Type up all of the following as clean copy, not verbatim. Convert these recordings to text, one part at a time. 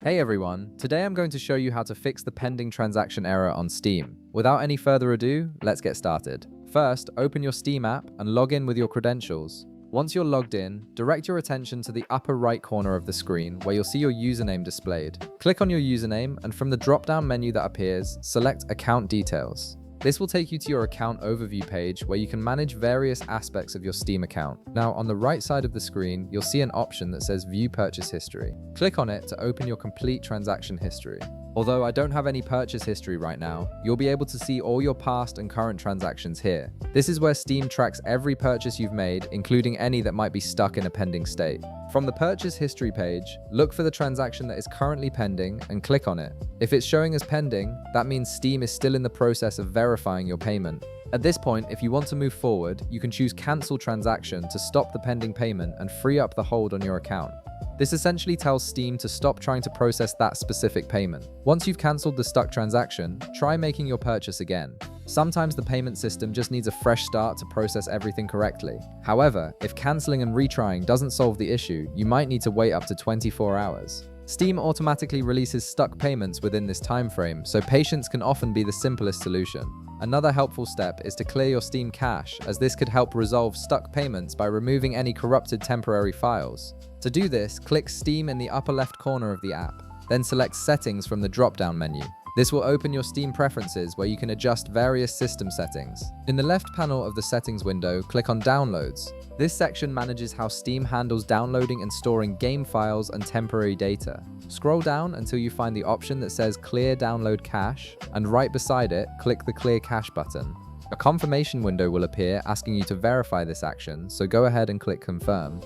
Hey everyone, today I'm going to show you how to fix the pending transaction error on Steam. Without any further ado, let's get started. First, open your Steam app and log in with your credentials. Once you're logged in, direct your attention to the upper right corner of the screen where you'll see your username displayed. Click on your username and from the drop-down menu that appears, select Account Details. This will take you to your account overview page where you can manage various aspects of your Steam account. Now, on the right side of the screen, you'll see an option that says View Purchase History. Click on it to open your complete transaction history. Although I don't have any purchase history right now, you'll be able to see all your past and current transactions here. This is where Steam tracks every purchase you've made, including any that might be stuck in a pending state. From the purchase history page, look for the transaction that is currently pending and click on it. If it's showing as pending, that means Steam is still in the process of verifying your payment. At this point, if you want to move forward, you can choose Cancel Transaction to stop the pending payment and free up the hold on your account. This essentially tells Steam to stop trying to process that specific payment. Once you've cancelled the stuck transaction, try making your purchase again. Sometimes the payment system just needs a fresh start to process everything correctly. However, if cancelling and retrying doesn't solve the issue, you might need to wait up to 24 hours. Steam automatically releases stuck payments within this time frame, so patience can often be the simplest solution. Another helpful step is to clear your Steam cache, as this could help resolve stuck payments by removing any corrupted temporary files. To do this, click Steam in the upper left corner of the app, then select Settings from the drop-down menu. This will open your Steam preferences where you can adjust various system settings. In the left panel of the settings window, click on Downloads. This section manages how Steam handles downloading and storing game files and temporary data. Scroll down until you find the option that says Clear Download Cache, and right beside it, click the Clear Cache button. A confirmation window will appear asking you to verify this action, so go ahead and click Confirm.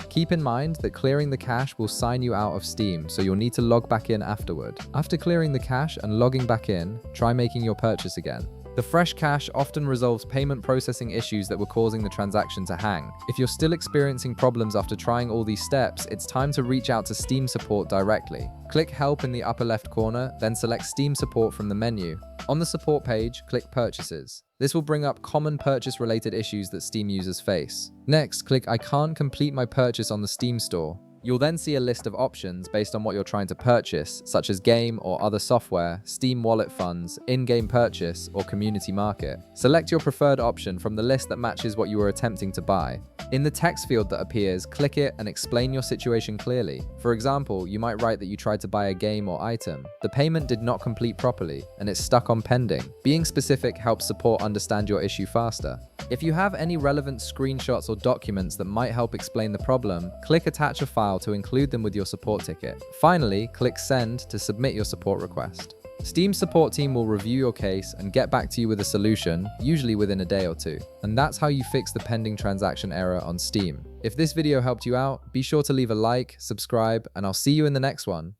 Keep in mind that clearing the cache will sign you out of Steam, so you'll need to log back in afterward. After clearing the cache and logging back in, try making your purchase again. The fresh cache often resolves payment processing issues that were causing the transaction to hang. If you're still experiencing problems after trying all these steps, it's time to reach out to Steam support directly. Click Help in the upper left corner, then select Steam support from the menu. On the support page, click Purchases. This will bring up common purchase-related issues that Steam users face. Next, click I can't complete my purchase on the Steam store. You'll then see a list of options based on what you're trying to purchase, such as game or other software, Steam Wallet funds, in-game purchase, or community market. Select your preferred option from the list that matches what you were attempting to buy. In the text field that appears, click it and explain your situation clearly. For example, you might write that you tried to buy a game or item. The payment did not complete properly, and it's stuck on pending. Being specific helps support understand your issue faster. If you have any relevant screenshots or documents that might help explain the problem, click Attach a file to include them with your support ticket. Finally, click Send to submit your support request. Steam's support team will review your case and get back to you with a solution, usually within a day or two. And that's how you fix the pending transaction error on Steam. If this video helped you out, be sure to leave a like, subscribe, and I'll see you in the next one.